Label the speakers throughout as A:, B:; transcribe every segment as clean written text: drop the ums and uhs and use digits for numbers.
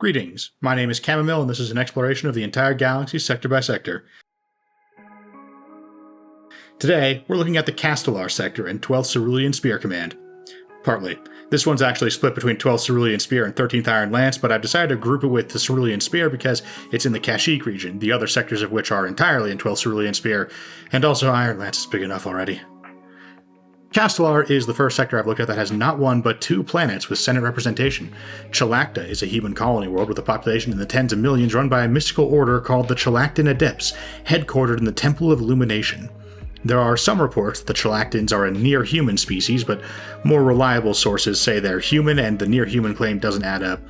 A: Greetings, my name is Chamomile and this is an exploration of the entire galaxy sector by sector. Today, we're looking at the Kastolar Sector in 12th Cerulean Spear Command. Partly. This one's actually split between 12th Cerulean Spear and 13th Iron Lance, but I've decided to group it with the Cerulean Spear because it's in the Kashyyyk region, the other sectors of which are entirely in 12th Cerulean Spear, and also Iron Lance is big enough already. Kastolar is the first sector I've looked at that has not one but two planets with Senate representation. Chalacta is a human colony world with a population in the tens of millions run by a mystical order called the Chalactan Adepts, headquartered in the Temple of Illumination. There are some reports that the Chalactans are a near-human species, but more reliable sources say they're human and the near-human claim doesn't add up.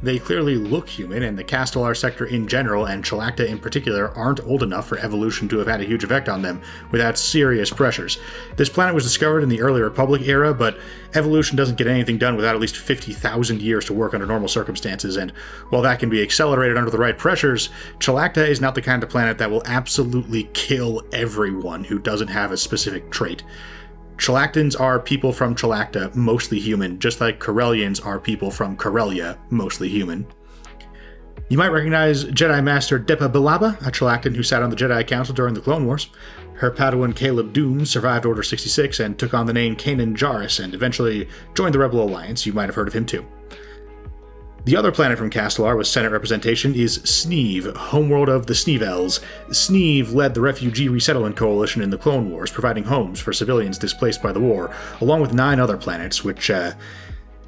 A: They clearly look human, and the Kastolar sector in general, and Chalacta in particular, aren't old enough for evolution to have had a huge effect on them, without serious pressures. This planet was discovered in the early Republic era, but evolution doesn't get anything done without at least 50,000 years to work under normal circumstances, and while that can be accelerated under the right pressures, Chalacta is not the kind of planet that will absolutely kill everyone who doesn't have a specific trait. Chalactans are people from Chalacta, mostly human, just like Corellians are people from Corellia, mostly human. You might recognize Jedi Master Depa Billaba, a Chalactan who sat on the Jedi Council during the Clone Wars. Her Padawan Caleb Dune survived Order 66 and took on the name Kanan Jarrus and eventually joined the Rebel Alliance. You might have heard of him too. The other planet from Kastolar with Senate representation is Sneeve, homeworld of the Sneevels. Sneeve led the Refugee Resettlement Coalition in the Clone Wars, providing homes for civilians displaced by the war, along with 9 other planets, which,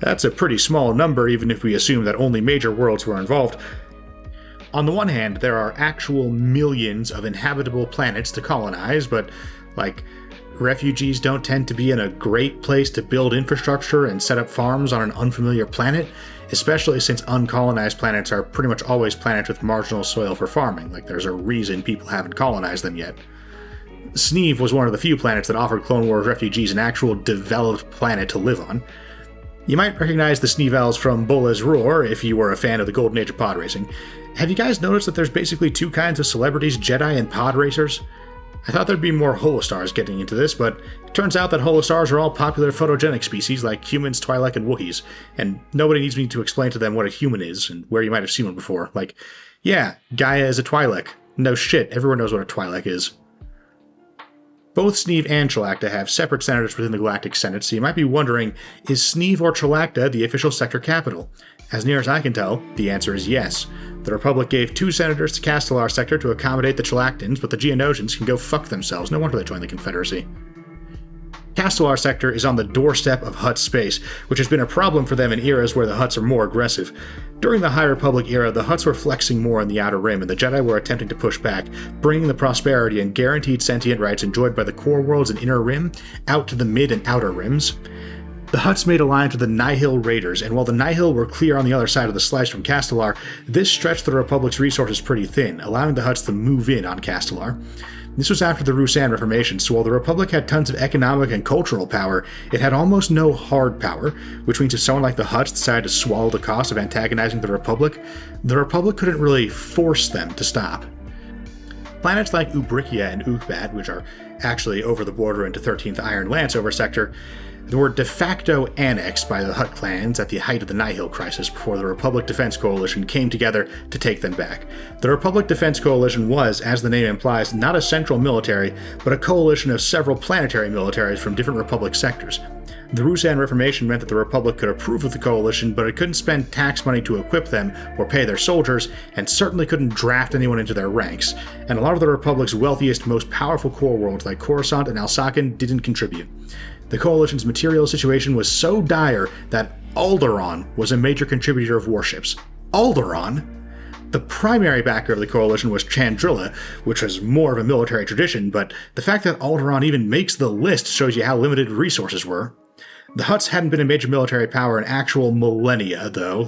A: that's a pretty small number even if we assume that only major worlds were involved. On the one hand, there are actual millions of inhabitable planets to colonize, but, refugees don't tend to be in a great place to build infrastructure and set up farms on an unfamiliar planet, especially since uncolonized planets are pretty much always planets with marginal soil for farming. There's a reason people haven't colonized them yet. Sneeve was one of the few planets that offered Clone Wars refugees an actual developed planet to live on. You might recognize the Sneevels from Bola's Roar if you were a fan of the Golden Age of pod racing. Have you guys noticed that there's basically 2 kinds of celebrities, Jedi and pod racers? I thought there'd be more holostars getting into this, but it turns out that holostars are all popular photogenic species like humans, Twi'lek, and Wookiees, and nobody needs me to explain to them what a human is and where you might have seen one before. Yeah, Gaia is a Twi'lek. No shit, everyone knows what a Twi'lek is. Both Sneeve and Chalacta have separate senators within the Galactic Senate, so you might be wondering, is Sneeve or Chalacta the official sector capital? As near as I can tell, the answer is yes. The Republic gave 2 senators to Kastolar Sector to accommodate the Chalactans, but the Geonosians can go fuck themselves. No wonder they joined the Confederacy. Kastolar Sector is on the doorstep of Hutt space, which has been a problem for them in eras where the Hutts are more aggressive. During the High Republic era, the Hutts were flexing more in the Outer Rim, and the Jedi were attempting to push back, bringing the prosperity and guaranteed sentient rights enjoyed by the core worlds and Inner Rim out to the Mid and Outer Rims. The Hutts made alliance with the Nihil Raiders, and while the Nihil were clear on the other side of the slice from Kastolar, this stretched the Republic's resources pretty thin, allowing the Hutts to move in on Kastolar. This was after the Ruusan Reformation, so while the Republic had tons of economic and cultural power, it had almost no hard power, which means if someone like the Hutts decided to swallow the cost of antagonizing the Republic couldn't really force them to stop. Planets like Ubrikia and Ukbat, which are actually over the border into 13th Iron Lance over sector, were de facto annexed by the Hutt clans at the height of the Nihil crisis before the Republic Defense Coalition came together to take them back. The Republic Defense Coalition was, as the name implies, not a central military, but a coalition of several planetary militaries from different Republic sectors. The Ruusan Reformation meant that the Republic could approve of the coalition, but it couldn't spend tax money to equip them or pay their soldiers, and certainly couldn't draft anyone into their ranks. And a lot of the Republic's wealthiest, most powerful core worlds like Coruscant and Alsaken didn't contribute. The Coalition's material situation was so dire that Alderaan was a major contributor of warships. Alderaan? The primary backer of the Coalition was Chandrila, which was more of a military tradition, but the fact that Alderaan even makes the list shows you how limited resources were. The Hutts hadn't been a major military power in actual millennia, though.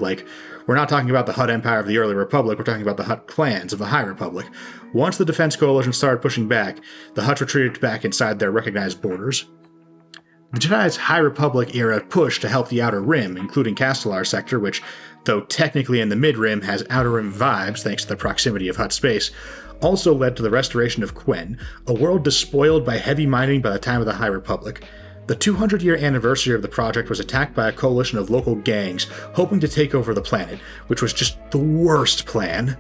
A: We're not talking about the Hutt Empire of the early Republic, we're talking about the Hutt clans of the High Republic. Once the Defense Coalition started pushing back, the Hutts retreated back inside their recognized borders. The Jedi's High Republic era push to help the Outer Rim, including Kastolar Sector, which, though technically in the Mid-Rim, has Outer Rim vibes thanks to the proximity of Hutt space, also led to the restoration of Quen, a world despoiled by heavy mining by the time of the High Republic. The 200-year anniversary of the project was attacked by a coalition of local gangs hoping to take over the planet, which was just the worst plan.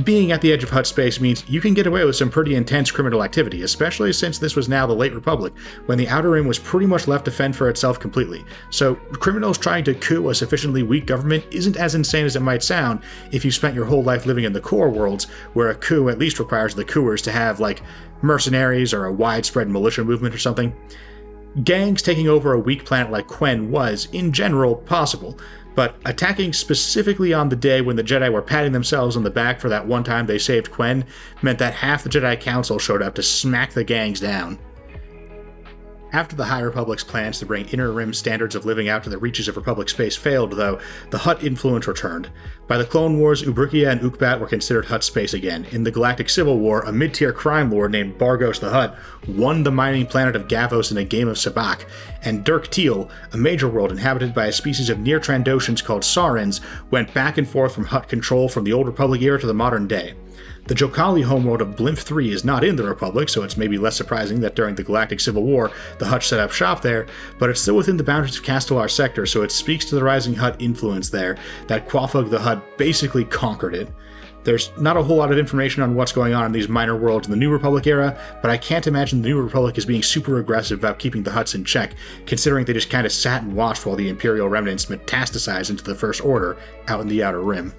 A: Being at the edge of Hutt space means you can get away with some pretty intense criminal activity, especially since this was now the late Republic, when the Outer Rim was pretty much left to fend for itself completely. So criminals trying to coup a sufficiently weak government isn't as insane as it might sound if you spent your whole life living in the core worlds, where a coup at least requires the coups to have, like, mercenaries or a widespread militia movement or something. Gangs taking over a weak planet like Quen was, in general, possible, but attacking specifically on the day when the Jedi were patting themselves on the back for that one time they saved Quen meant that half the Jedi Council showed up to smack the gangs down. After the High Republic's plans to bring Inner Rim standards of living out to the reaches of Republic space failed, though, the Hutt influence returned. By the Clone Wars, Ubrikia and Ukbat were considered Hutt space again. In the Galactic Civil War, a mid-tier crime lord named Bargos the Hutt won the mining planet of Gavos in a game of sabacc, and Dirk Teal, a major world inhabited by a species of near Trandoshans called Saurans, went back and forth from Hutt control from the Old Republic era to the modern day. The Jokali homeworld of Blimp 3 is not in the Republic, so it's maybe less surprising that during the Galactic Civil War, the Hutt set up shop there, but it's still within the boundaries of Kastolar Sector, so it speaks to the rising Hutt influence there, that Quaffug the Hutt basically conquered it. There's not a whole lot of information on what's going on in these minor worlds in the New Republic era, but I can't imagine the New Republic is being super aggressive about keeping the Hutts in check, considering they just kinda sat and watched while the Imperial remnants metastasized into the First Order out in the Outer Rim.